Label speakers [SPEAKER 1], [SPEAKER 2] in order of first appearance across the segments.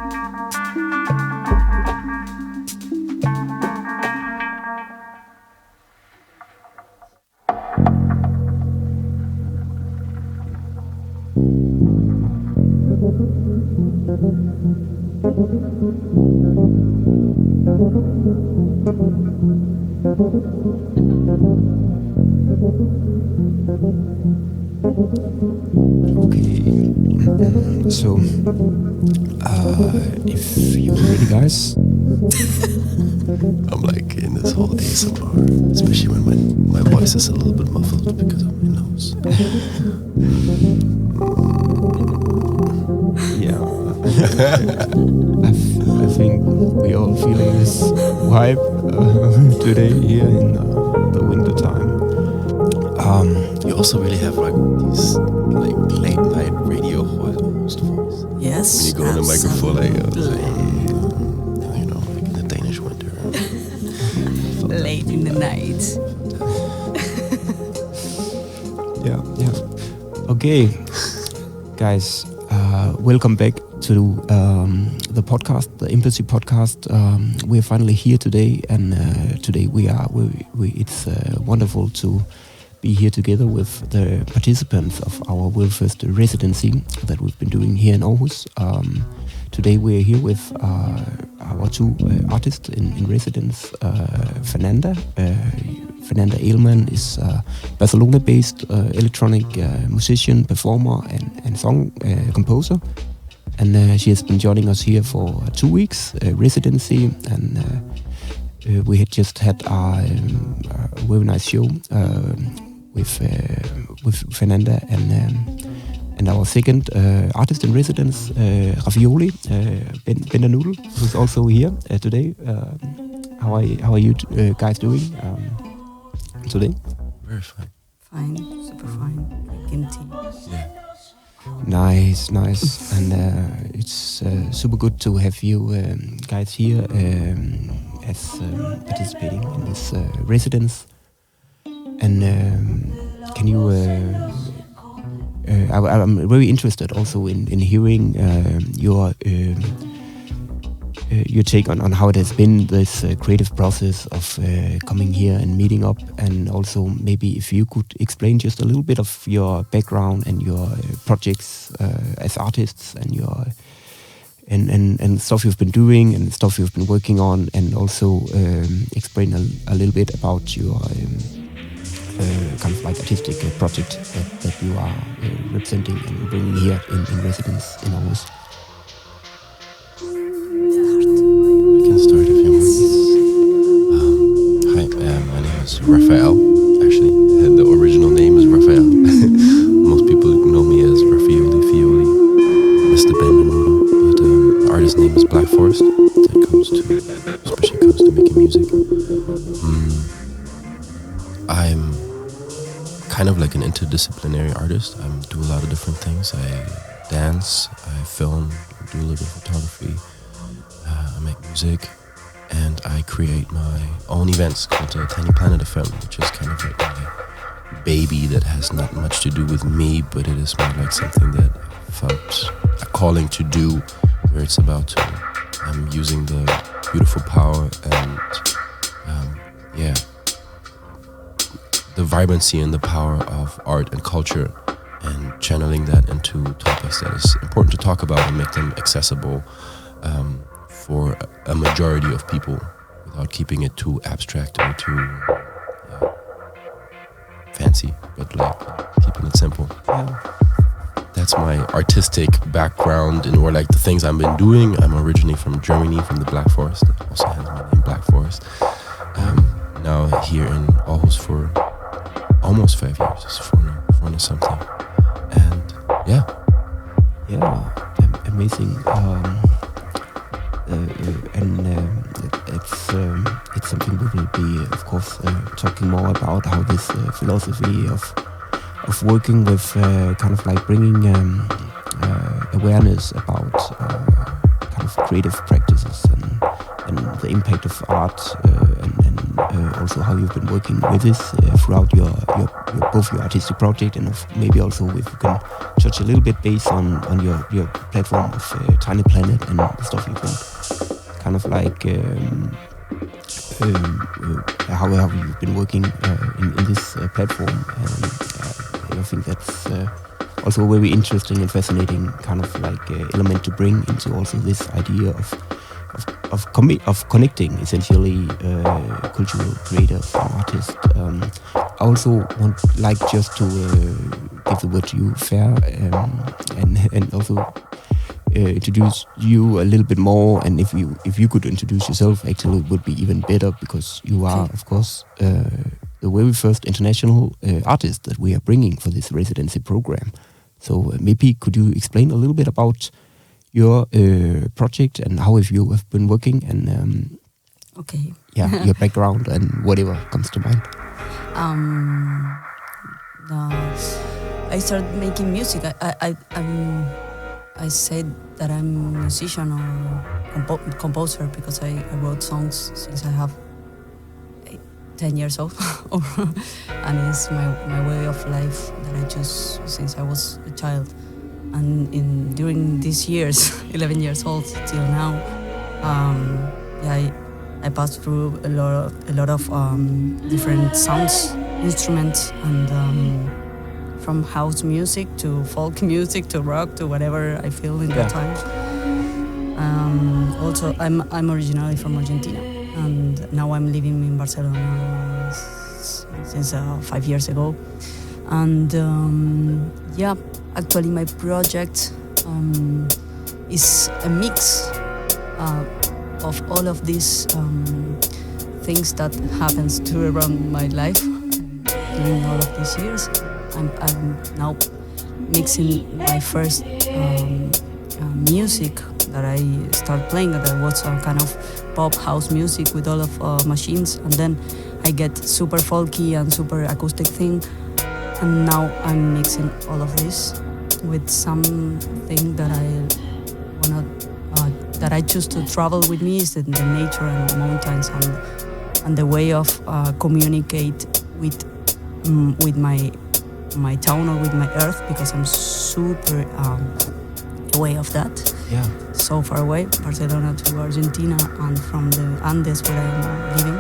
[SPEAKER 1] Okay, so if you're ready, guys.
[SPEAKER 2] I'm like in this whole ASMR, especially when my voice is a little bit muffled because of my nose.
[SPEAKER 1] Yeah, I think we're all feeling this vibe today here in the winter time.
[SPEAKER 2] You also really have like these like late night radio host voice.
[SPEAKER 3] Yes.
[SPEAKER 2] When you go on the microphone, like you know, like in the Danish winter.
[SPEAKER 3] Late in the night.
[SPEAKER 1] Yeah. Okay, guys, welcome back to the podcast, the Empathy podcast. We're finally here today, and today it's wonderful to be here together with the participants of our Førest residency that we've been doing here in Aarhus. Today we're here with our two artists in residence, Fernanda. Fernanda Aleman is a Barcelona-based electronic musician, performer, and song composer. And she has been joining us here for 2 weeks residency, and we had just had a very nice show with Fernanda and our second artist in residence, Ravioli, Ben Noodle, who's also here today. How are you guys doing today?
[SPEAKER 2] Very fine.
[SPEAKER 3] Fine, super fine. Drinking tea.
[SPEAKER 2] Yeah.
[SPEAKER 1] Nice. And it's super good to have you guys here as participating in this residence. And can you? I'm very interested also in hearing your take on how it has been, this creative process of coming here and meeting up, and also maybe if you could explain just a little bit of your background and your projects as artists and your and stuff you've been doing and stuff you've been working on, and also explain a little bit about your kind of like artistic project that you are representing and bringing here in residence in Aarhus.
[SPEAKER 2] I can start if you want. Hi, my name is Raphael. Actually, the original name is Raphael. Most people know me as Fioli, Mr. Ben Noodle. But the artist name is Førest. Especially comes to making music. I'm kind of like an interdisciplinary artist. I do a lot of different things. I dance, I film, do a little bit of photography, I make music, and I create my own events called Tiny Planet FM, which is kind of like my baby that has not much to do with me, but it is more like something that I felt a calling to do, where it's about using the beautiful power and the vibrancy and the power of art and culture, and channeling that into topics that is important to talk about and make them accessible for a majority of people without keeping it too abstract or too fancy, but like keeping it simple.
[SPEAKER 1] Yeah.
[SPEAKER 2] That's my artistic background and or like the things I've been doing. I'm originally from Germany, from the Black Forest. Also has my name, Black Forest. Now here in Aarhus for almost 5 years, it's 4 or something. And
[SPEAKER 1] amazing. It's something we will be, of course, talking more about, how this philosophy of working with kind of like bringing awareness about kind of creative practices and the impact of art and also how you've been working with this throughout your both your artistic project, and maybe also if you can touch a little bit based on your platform of Tiny Planet and the stuff you've been kind of like how have you been working in this platform. I think that's also a very interesting and fascinating kind of like element to bring into also this idea of connecting essentially cultural creators and artists. I also want like just to give the word to you, Fer, and also introduce you a little bit more. And if you could introduce yourself, actually, it would be even better, because you are, of course, the very first international artist that we are bringing for this residency program. So maybe could you explain a little bit about your project and how you have been working, and
[SPEAKER 3] Okay.
[SPEAKER 1] your background and whatever comes to mind.
[SPEAKER 3] I started making music. I said that I'm a musician or composer because I wrote songs since I have 10 years old, and it's my way of life that I choose since I was a child. And during these years, 11 years old till now, I passed through a lot of different sounds, instruments, and from house music to folk music to rock to whatever I feel in that time. Also, I'm originally from Argentina, and now I'm living in Barcelona since 5 years ago. And actually my project is a mix of all of these things that happens to around my life during all of these years. I'm now mixing my first music that I start playing, that was a kind of pop house music with all of machines, and then I get super folky and super acoustic thing, and now I'm mixing all of this with something that I choose to travel with me, is the nature and the mountains and the way of communicate with my town or with my earth, because I'm super away of that.
[SPEAKER 1] Yeah.
[SPEAKER 3] So far away, Barcelona to Argentina, and from the Andes where I'm living.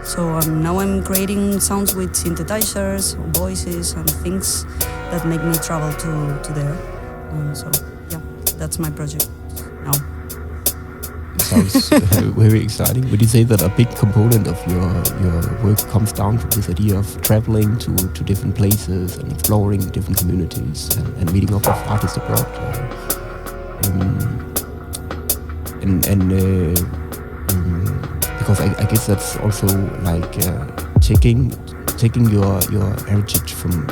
[SPEAKER 3] So now I'm creating sounds with synthesizers, voices, and things that make me travel to there. And so that's my project now.
[SPEAKER 1] Sounds very exciting. Would you say that a big component of your work comes down from this idea of traveling to different places and exploring different communities and meeting up with artists abroad? Because I guess that's also like taking your heritage from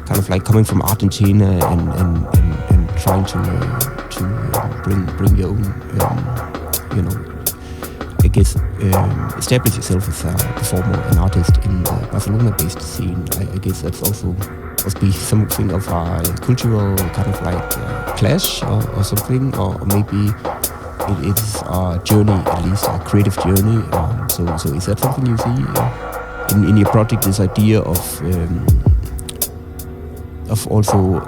[SPEAKER 1] kind of like coming from Argentina and trying to bring your own I guess establish yourself as a performer and artist in the Barcelona-based scene. I guess that's also must be something of a cultural kind of like clash or something, or maybe it is a journey, at least a creative journey. So is that something you see in your project? This idea of also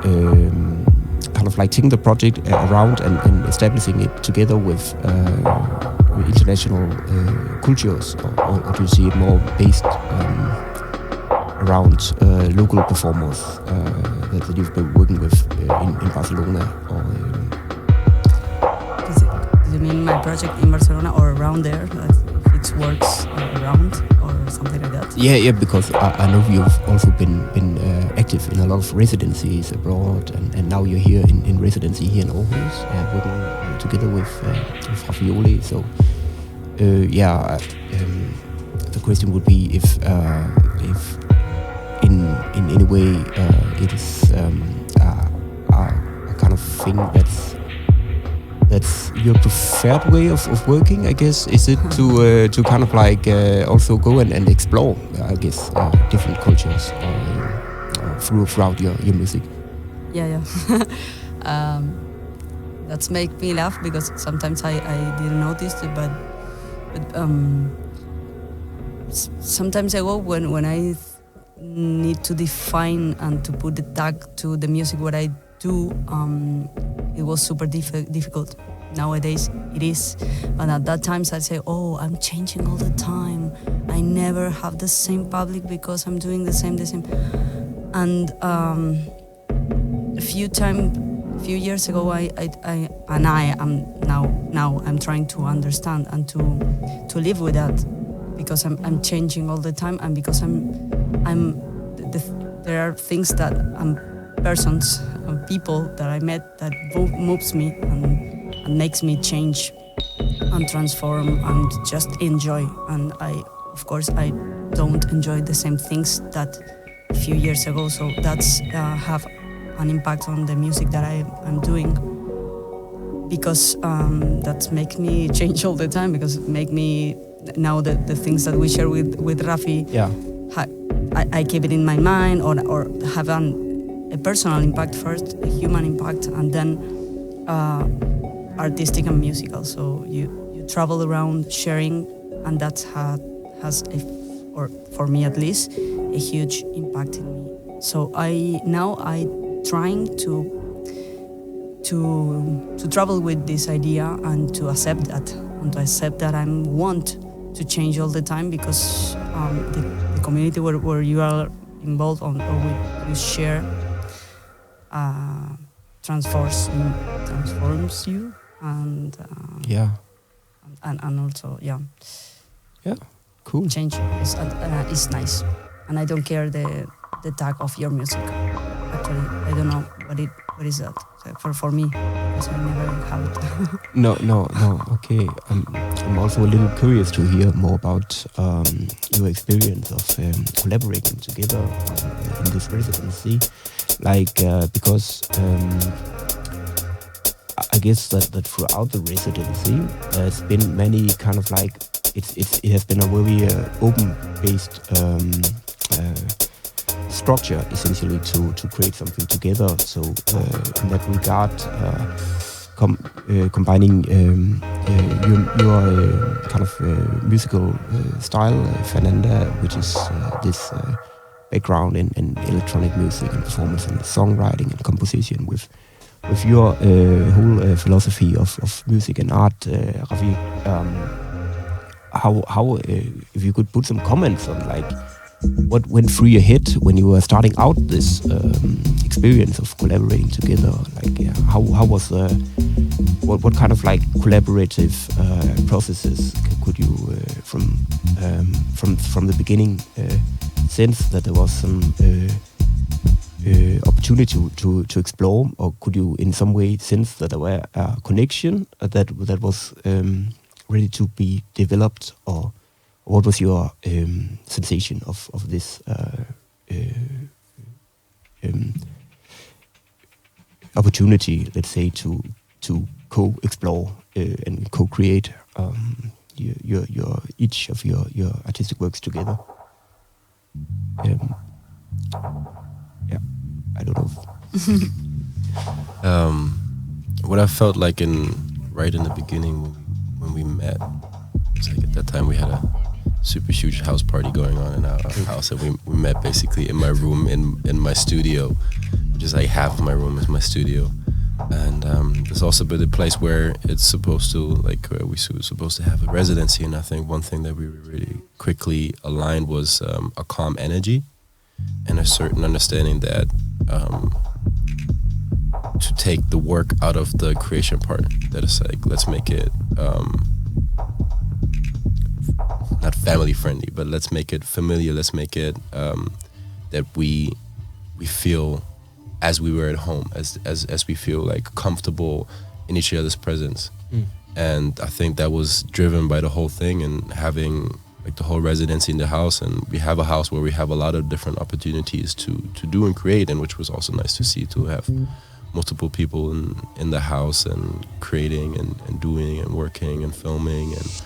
[SPEAKER 1] kind of like taking the project around and establishing it together with international cultures, or do you see it more based around local performers that you've been working with in Barcelona? Or
[SPEAKER 3] do you mean my project in Barcelona or around there? If it works around or something like that? Yeah,
[SPEAKER 1] because I know you've also been active in a lot of residencies abroad, and now you're here in residency here in Aarhus, working together with Ravioli. So the question would be if in any way it is a kind of thing that's your preferred way of working, I guess. Is it to kind of like also go and explore, I guess, different cultures throughout your music?
[SPEAKER 3] Yeah. That's make me laugh, because sometimes I didn't notice it, but sometimes ago when I need to define and to put the tag to the music what I do, it was super difficult. Nowadays it is, but at that times I say, oh, I'm changing all the time. I never have the same public because I'm doing the same. And a few years ago, I am now I'm trying to understand and to live with that, because I'm changing all the time, and because there are things that persons and people that I met that moves me and makes me change and transform and just enjoy. And of course I don't enjoy the same things that a few years ago, so that's have an impact on the music that I'm doing, because that makes me change all the time, because it make me now the things that we share with Rafi, I keep it in my mind, or have a personal impact first, a human impact, and then artistic and musical. So you travel around sharing, and that has or for me at least, a huge impact in me. So I trying to travel with this idea and to accept that I want to change all the time, because the community where you are involved on or with you share transforms you, and and also
[SPEAKER 1] cool.
[SPEAKER 3] Change is nice, and I don't care the tag of your music. Actually, I don't know what is that for me, because I never have it.
[SPEAKER 1] No. Okay, I'm also a little curious to hear more about your experience of collaborating together in this residency, because I guess that throughout the residency there's been many kind of it has been a very open-based structure, essentially, to create something together. So in that regard, combining your kind of musical style, Fernanda, which is this background in electronic music and performance and songwriting and composition, with your whole philosophy of music and art, Rafi. How if you could put some comments on what went through your head when you were starting out this experience of collaborating together? How was what kind of collaborative processes could you from the beginning sense that there was some opportunity to explore, or could you in some way sense that there were a connection that was ready to be developed, or what was your sensation of this opportunity, let's say, to co-explore and co-create your each of your artistic works together? I don't know.
[SPEAKER 2] What I felt like right in the beginning when we met, it's at that time we had a super huge house party going on in our house, and we met basically in my room in my studio, which is half of my room is my studio. And there's also been a place where it's supposed to we're supposed to have a residency, and I think one thing that we really quickly aligned was a calm energy and a certain understanding that to take the work out of the creation part, that is let's make it not family friendly, but let's make it familiar, let's make it that we feel as we were at home, as we feel comfortable in each other's presence. And I think that was driven by the whole thing, and having the whole residency in the house. And we have a house where we have a lot of different opportunities to do and create, and which was also nice to see, to have multiple people in the house and creating and doing and working and filming, and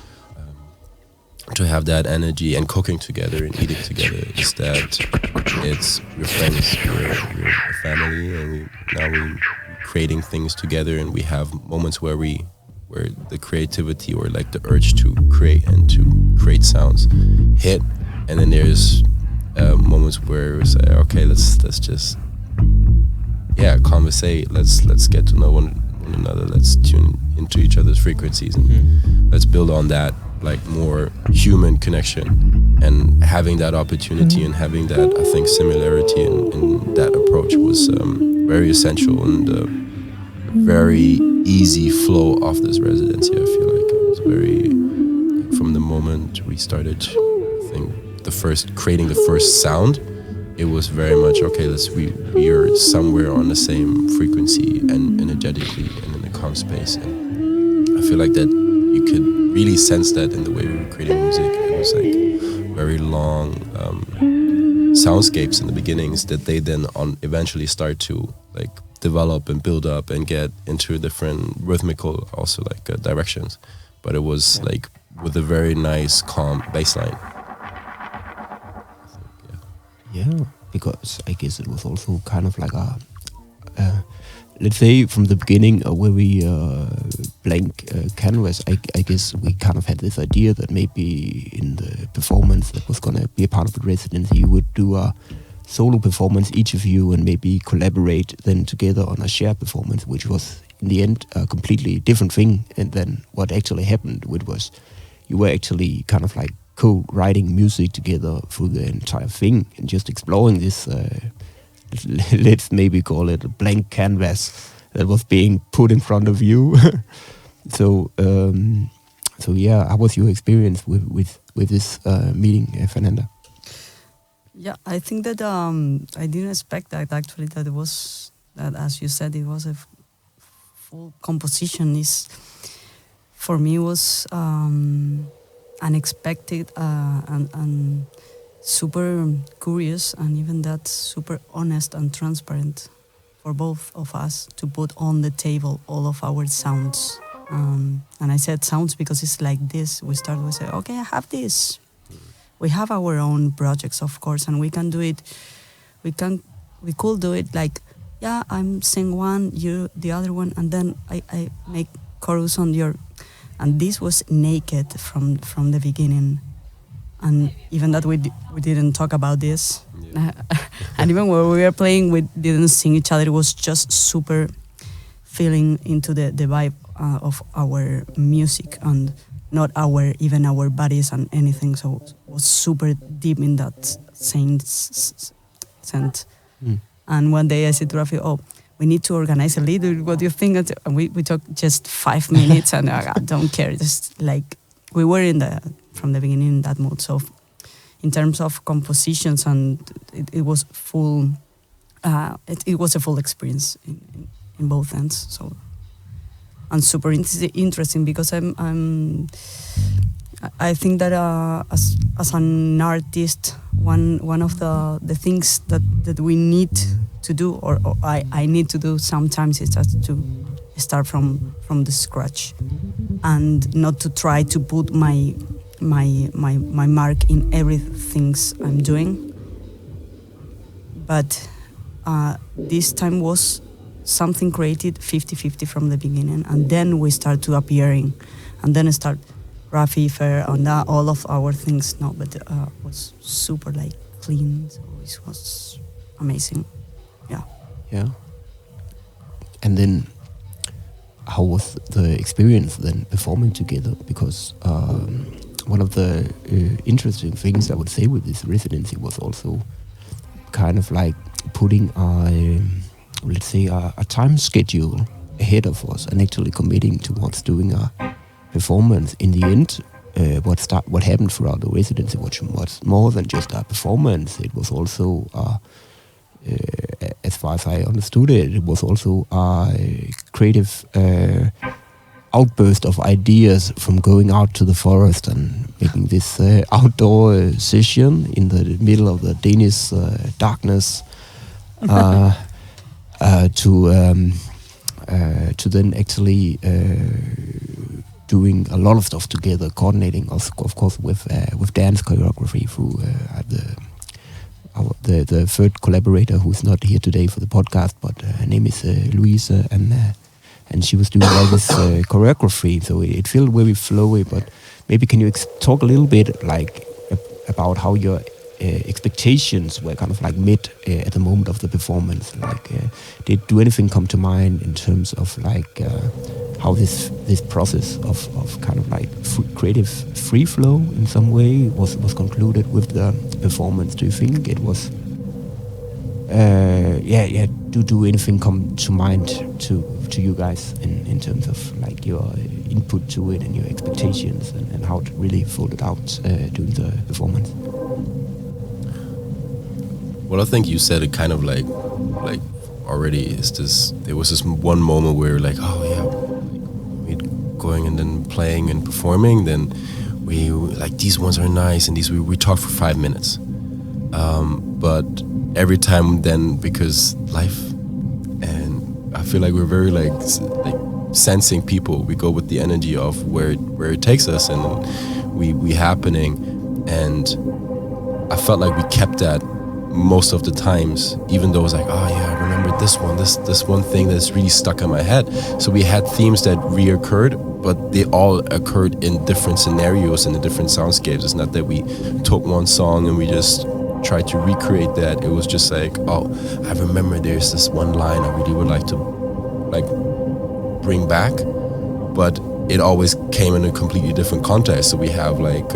[SPEAKER 2] to have that energy and cooking together and eating together. Is that we're friends, we're a family, and we're creating things together, and we have moments where we where the creativity or like the urge to create and to create sounds hit, and then there's moments where we say, okay, let's just conversate. Let's get to know one another. Let's tune into each other's frequencies and let's build on that like more human connection. And having that opportunity and having that, I think, similarity in that approach was very essential and very easy flow of this residency. I feel like it was very, from the moment we started, I think creating the first sound, it was very much, okay, we are somewhere on the same frequency and energetically and in a calm space. And I feel like that you could really sense that in the way we were creating music. It was like very long soundscapes in the beginnings that they then eventually start to like develop and build up and get into different rhythmical also like directions. But it was like with a very nice calm bass line.
[SPEAKER 1] Yeah, because I guess it was also kind of like let's say from the beginning a very blank canvas. I guess we kind of had this idea that maybe in the performance that was going to be a part of the residency, you would do a solo performance, each of you, and maybe collaborate then together on a shared performance, which was in the end a completely different thing. And then what actually happened, which was you were actually kind of like co-writing music together through the entire thing and just exploring this, let's maybe call it a blank canvas that was being put in front of you. So yeah, how was your experience with this meeting, Fernanda?
[SPEAKER 3] Yeah, I think that I didn't expect that actually, that it was, that as you said, it was a full composition. For me was unexpected and super curious, and even that super honest and transparent for both of us to put on the table all of our sounds. And I said sounds because it's like this. We start with say, okay, I have this. We have our own projects, of course, and we can do it. We could do it like, yeah, I'm sing one, you the other one, and then I make chorus on your. And this was naked from the beginning, and even that we didn't talk about this, and even when we were playing, we didn't sing each other. It was just super feeling into the vibe of our music and not even our bodies and anything. So it was super deep in that sense. And one day I said to Rafi, we need to organize a little. What do you think? And we talked just 5 minutes, and I don't care. Just like we were from the beginning in that mood. So in terms of compositions, and it was full. It was a full experience in both ends. So and super interesting because I think that as an artist, one of the things that we need to do, or I need to do sometimes, is just to start from the scratch and not to try to put my mark in everything I'm doing. But this time was something created 50-50 from the beginning, and then we start to appearing, and then start Rafi, Fer, and all of our things. No, but was super like clean. So it was amazing. Yeah.
[SPEAKER 1] And then, how was the experience then performing together? Because one of the interesting things I would say with this residency was also kind of like putting let's say a time schedule ahead of us and actually committing towards doing a performance. In the end, what happened throughout the residency was more than just a performance. It was also as far as I understood it, it was also a creative outburst of ideas from going out to the forest and making this outdoor session in the middle of the Danish darkness to then actually doing a lot of stuff together, coordinating, of course, with dance choreography through the third collaborator who's not here today for the podcast, but her name is Louise, and and she was doing all this choreography, so it felt very flowy. But maybe can you talk a little bit like about how your expectations were kind of like met at the moment of the performance? Like, did anything come to mind in terms of like how this process of kind of like creative free flow in some way was concluded with the performance? Do you think it was? Do anything come to mind to you guys in terms of like your input to it and your expectations and how it really folded out during the performance?
[SPEAKER 2] Well, I think you said it kind of like already. There was this one moment where like, oh yeah, we going and then playing and performing. Then we like, these ones are nice, and these we talked for 5 minutes. But every time then, because life, and I feel like we're very like sensing people. We go with the energy of where it takes us, and we happening. And I felt like we kept that most of the times, even though it was like, oh yeah, I remember this one thing that's really stuck in my head. So we had themes that reoccurred, but they all occurred in different scenarios and in different soundscapes. It's not that we took one song and we just tried to recreate that. It was just like, oh, I remember there's this one line I really would like to like bring back, but it always came in a completely different context. So we have like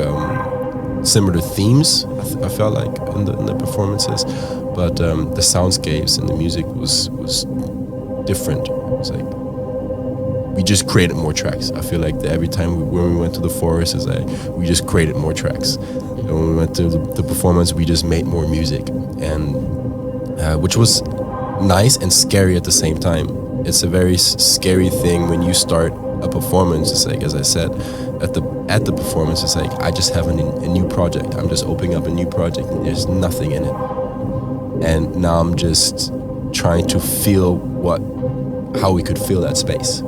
[SPEAKER 2] similar themes, I felt like in the performances, but the soundscapes and the music was different. It's like we just created more tracks. I feel like every time when we went to the Førest, it's like we just created more tracks. And when we went to the performance, we just made more music, and which was nice and scary at the same time. It's a very scary thing when you start a performance. It's like, as I said, at the performance, it's like I just have a new project. I'm just opening up a new project, and there's nothing in it. And now I'm just trying to feel how we could fill that space.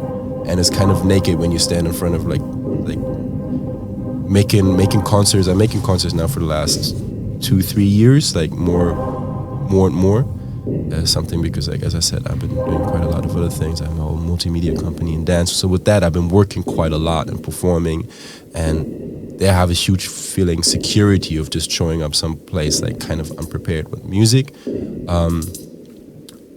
[SPEAKER 2] And it's kind of naked when you stand in front of like making concerts. I'm making concerts now for the last 2-3 years, like more and more. Something because, like, as I said, I've been doing quite a lot of other things. I have a whole multimedia company and dance. So with that, I've been working quite a lot and performing, and they have a huge feeling security of just showing up someplace like kind of unprepared with music.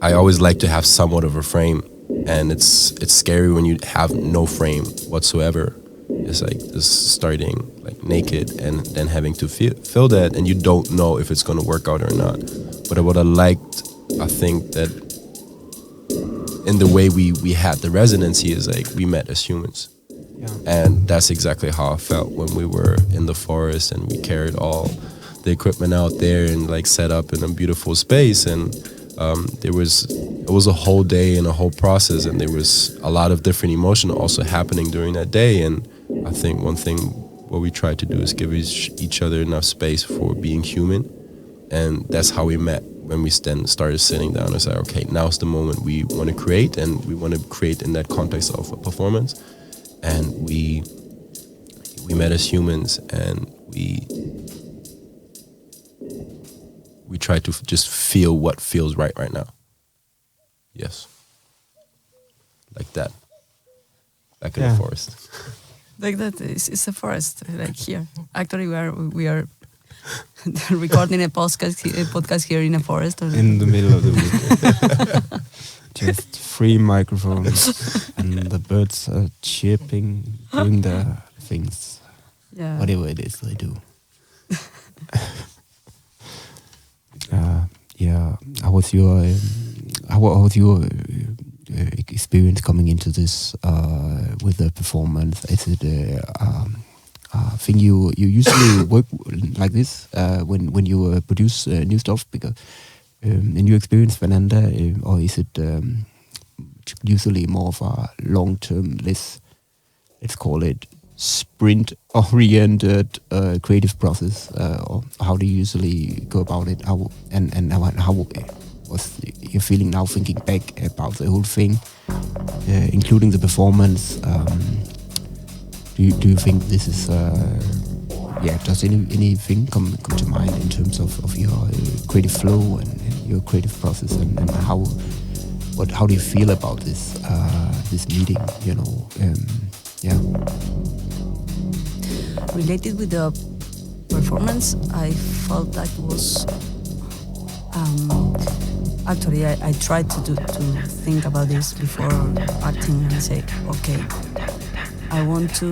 [SPEAKER 2] I always like to have somewhat of a frame, and it's scary when you have no frame whatsoever. It's like just starting like naked and then having to fill that, and you don't know if it's going to work out or not. But what I liked, I think that in the way we had the residency is like we met as humans. Yeah. And that's exactly how I felt when we were in the Førest and we carried all the equipment out there and like set up in a beautiful space. And it was a whole day and a whole process, and there was a lot of different emotion also happening during that day. And I think one thing what we try to do is give each other enough space for being human. And that's how we met. When we then started sitting down and said, okay, now's the moment we want to create, and we want to create in that context of a performance. And we met as humans, and we try to just feel what feels right now. Yes. Like that. Back in the Førest.
[SPEAKER 3] Like that, it's a forest, like here. Actually, we are recording a podcast here in a forest.
[SPEAKER 1] In the middle of the week. Just 3 microphones and the birds are chirping, doing their things.
[SPEAKER 3] Yeah.
[SPEAKER 1] Whatever it is they do. How was your experience coming into this with the performance? Is it thing you usually work like this when you produce new stuff? Because in your experience, Fernanda, or is it usually more of a long-term, let's call it sprint-oriented creative process, or how do you usually go about it? How was your feeling now, thinking back about the whole thing, including the performance? Do you think this is does anything come to mind in terms of your creative flow and your creative process, and how how do you feel about this meeting? Yeah.
[SPEAKER 3] Related with the performance, I felt that was actually I tried to think about this before acting and say, okay, I want to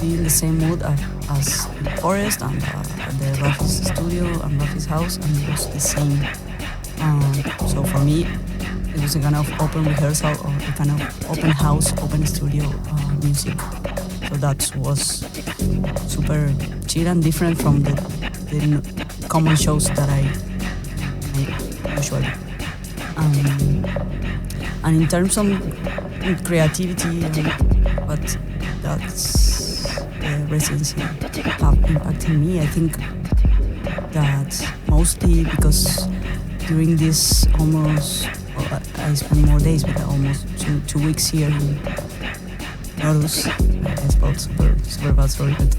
[SPEAKER 3] be in the same mood as Førest and the Rafi's studio and Rafi's house, and it was the same. So for me, it was a kind of open rehearsal or a kind of open house, open studio music. So that was super chill and different from the common shows that I make usually. And in terms of creativity and what that's the residency have impacted me, I think that mostly because during this I spent more days with almost two weeks here in Førest. I spelled super bad, sorry, but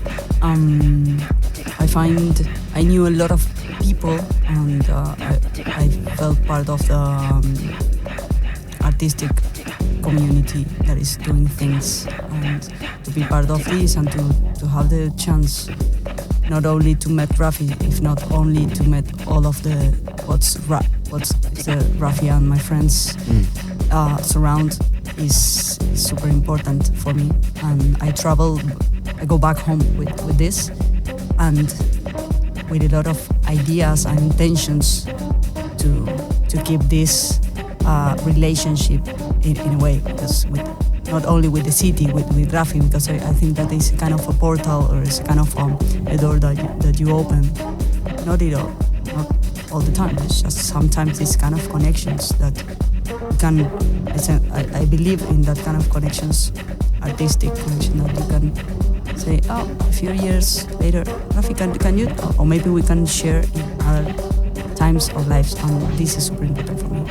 [SPEAKER 3] I knew a lot of people, and I felt part of the artistic community that is doing things, and to be part of this and to have the chance not only to meet Rafi, if not only to meet all of the what's the Rafi and my friends surround is super important for me. And I go back home with this and with a lot of ideas and intentions to keep this relationship in a way, because not only with the city, with Rafi, because I think that is kind of a portal, or it's kind of a door that you open. Not all the time. It's just sometimes these kind of connections that can. I believe in that kind of connections, artistic connection, that you can say, oh, a few years later, Rafi, can you, or maybe we can share in other times of lives, and this is super important for me.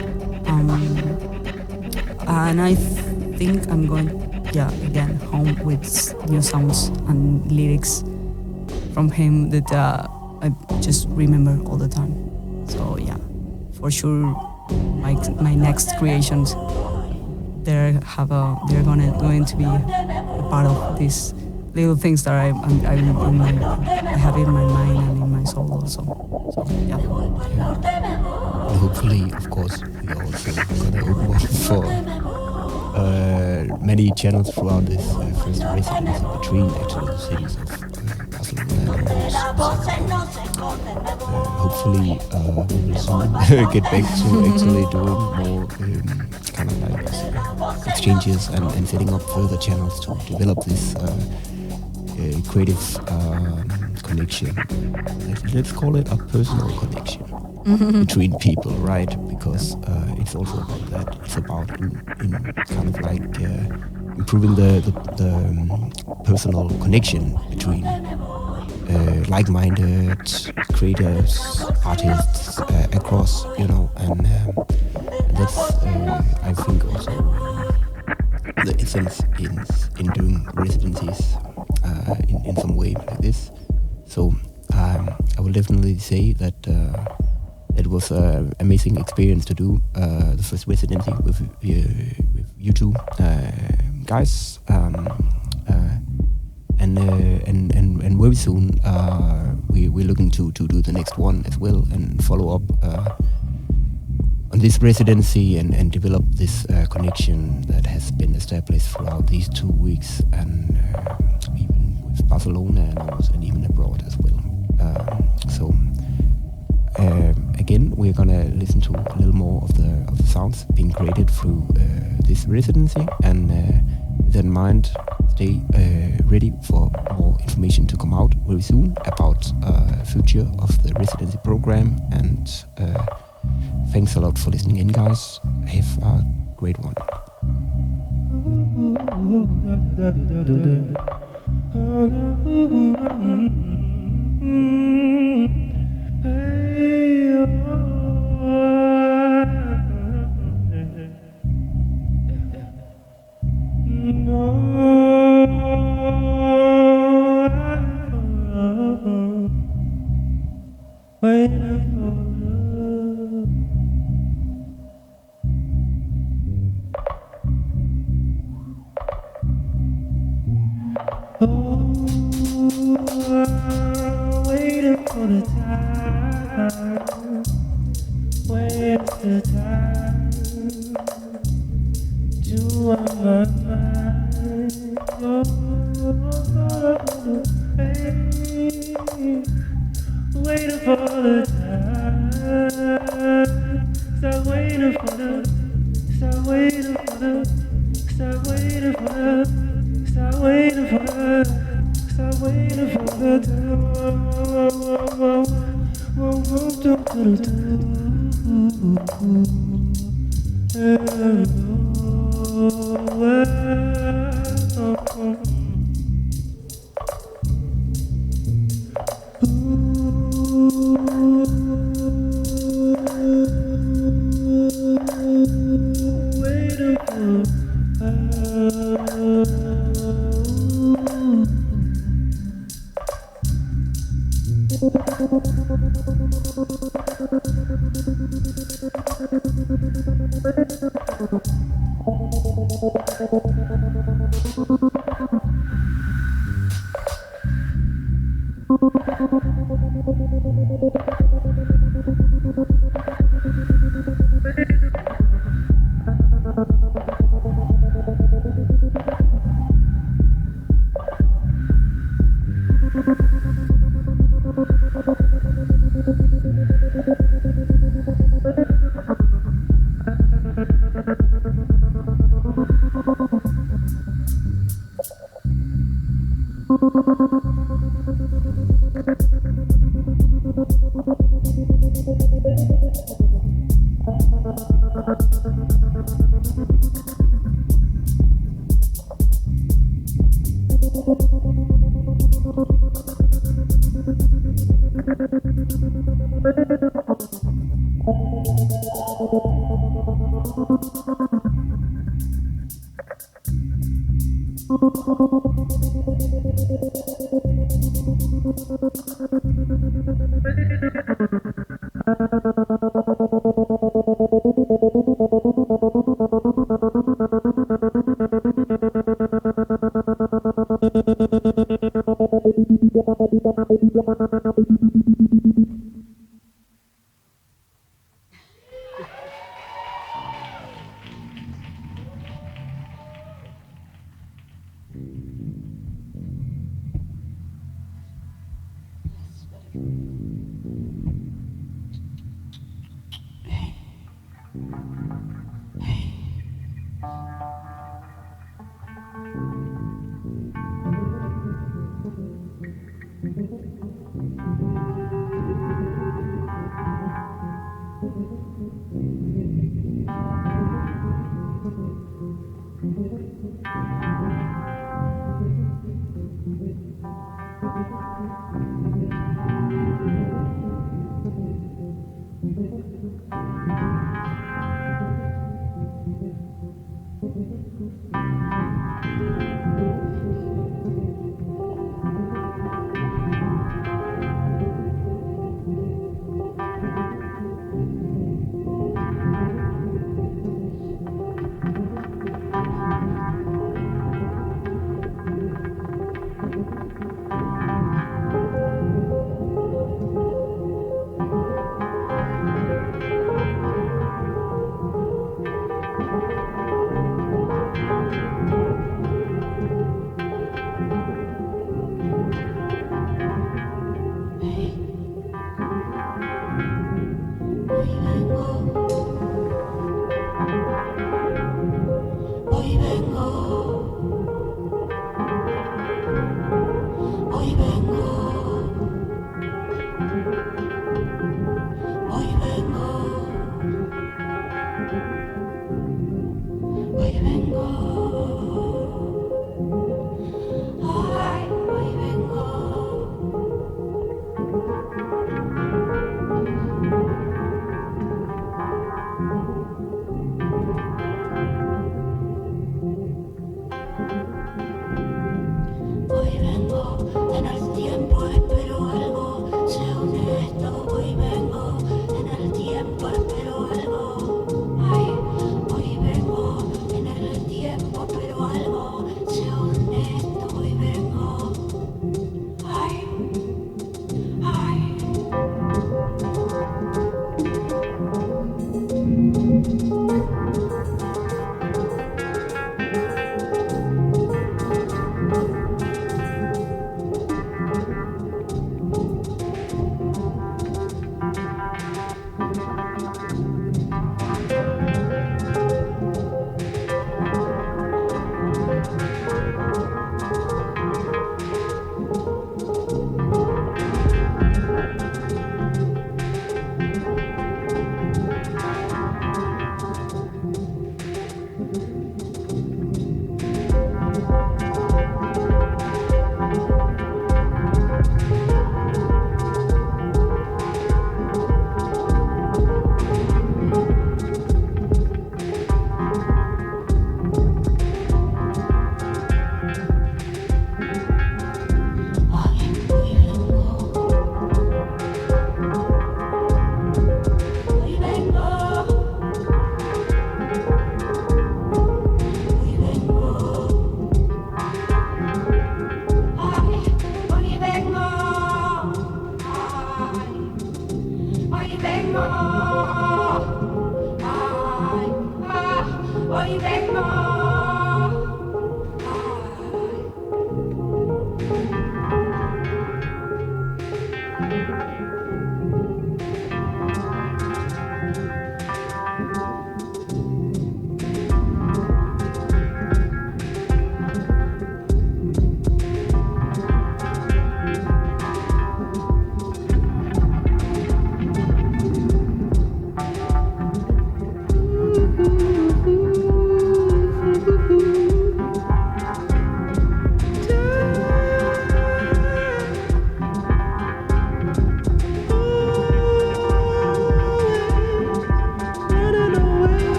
[SPEAKER 3] And I think I'm going, again, home with new songs and lyrics from him that I just remember all the time. So for sure, my next creations, they're going to be a part of these little things that I have in my mind and in my soul also. So
[SPEAKER 1] And hopefully, of course, we are also gonna open up for many channels throughout this first residency between actually the cities of Barcelona and Førest. Hopefully, we will soon get back to actually doing more kind of like exchanges and setting up further channels to develop this creative connection. Let's call it a personal connection between people, right? Because it's also about that. It's about in kind of like improving the personal connection between like-minded creators, artists across, and that's I think also the essence in doing residencies in some way like this. So I will definitely say that it was an amazing experience to do the first residency with you two guys, and very soon we're looking to do the next one as well and follow up on this residency and develop this connection that has been established throughout these 2 weeks, and even with Barcelona and even abroad as well. So again, we're gonna listen to a little more of the sounds being created through this residency, and with that in mind, stay ready for more information to come out very soon about future of the residency program. And thanks a lot for listening in, guys. Have a great one. Waiting for the time. Where's the time to unwind? Waiting for the time. Stop waiting for the. Stop waiting for the. Stop waiting for the. Stop waiting for the. Stop waiting for the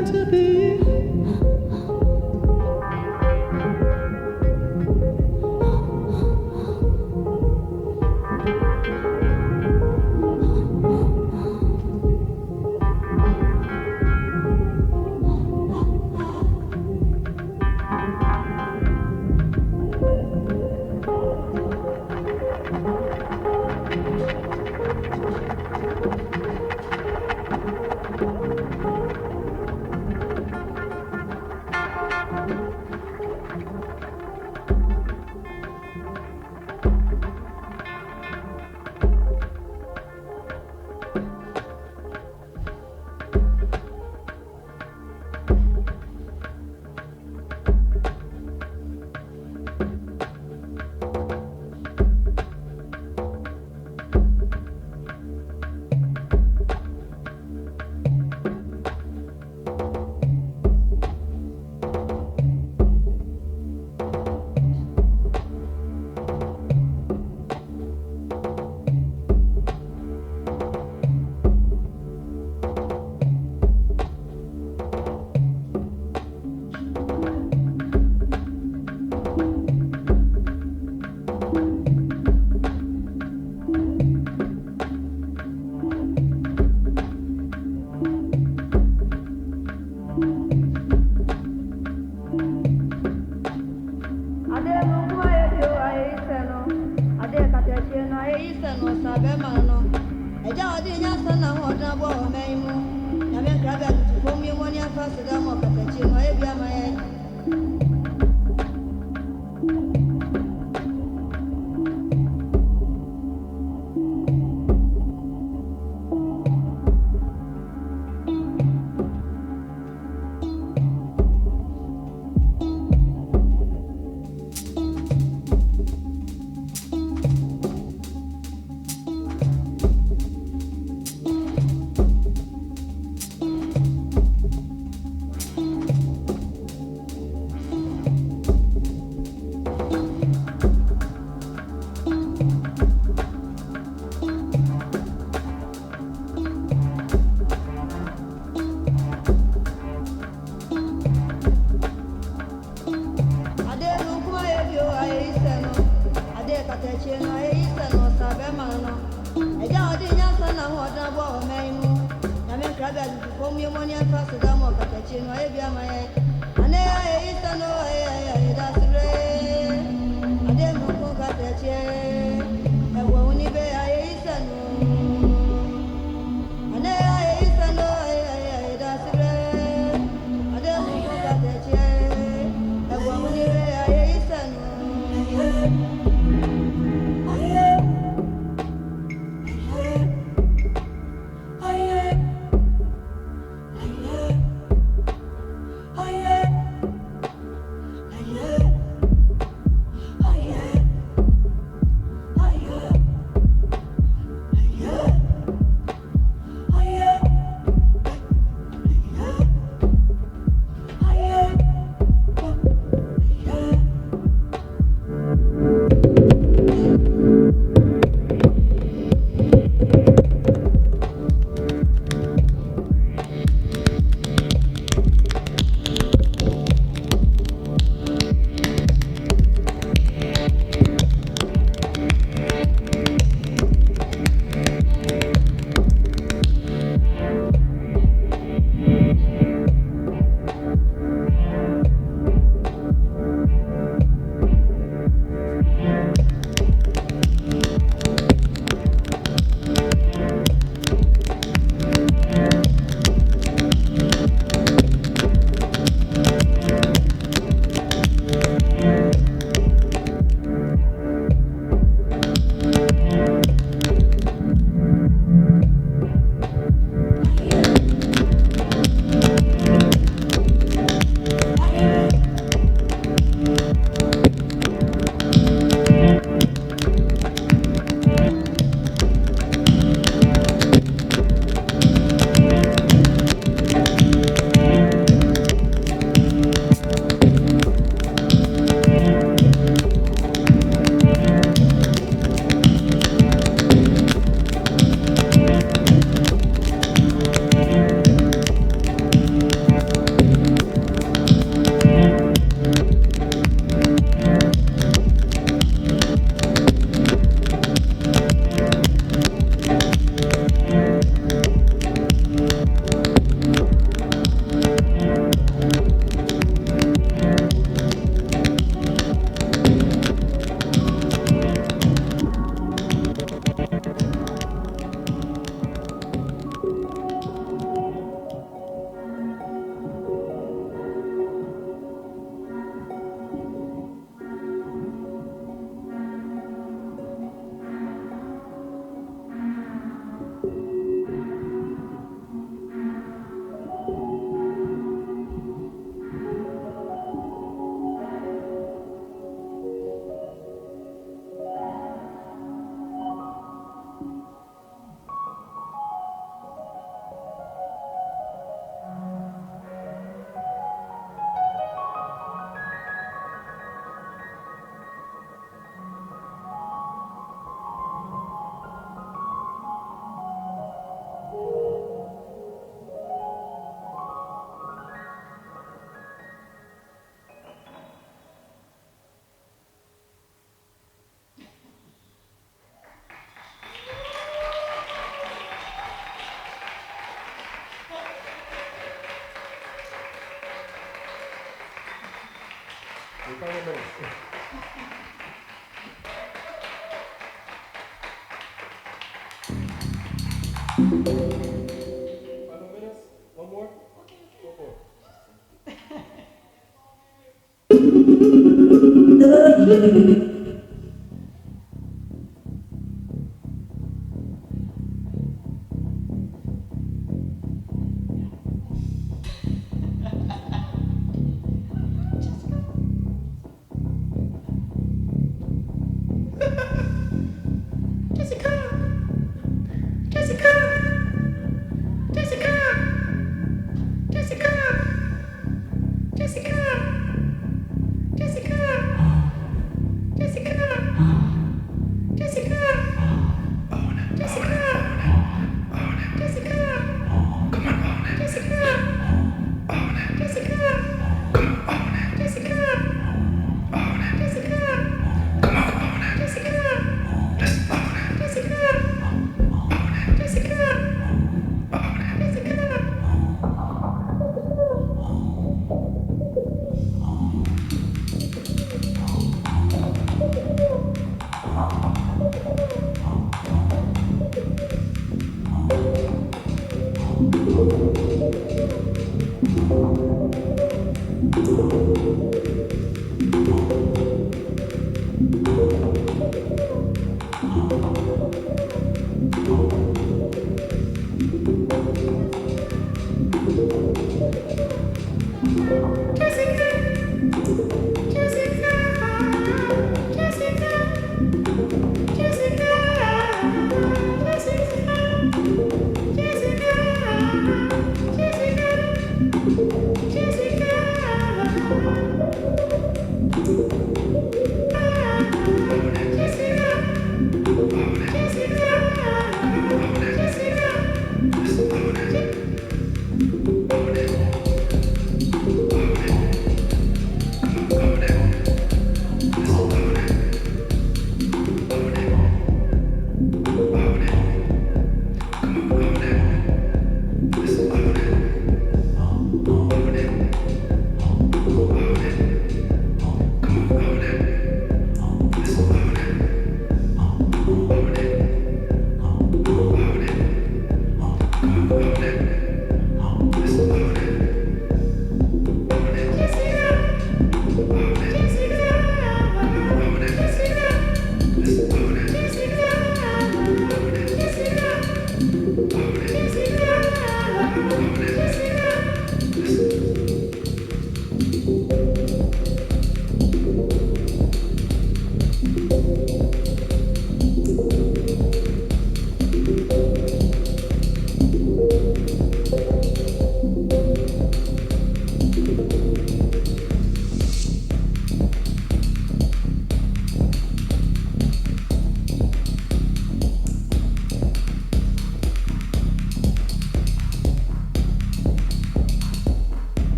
[SPEAKER 4] meant to be.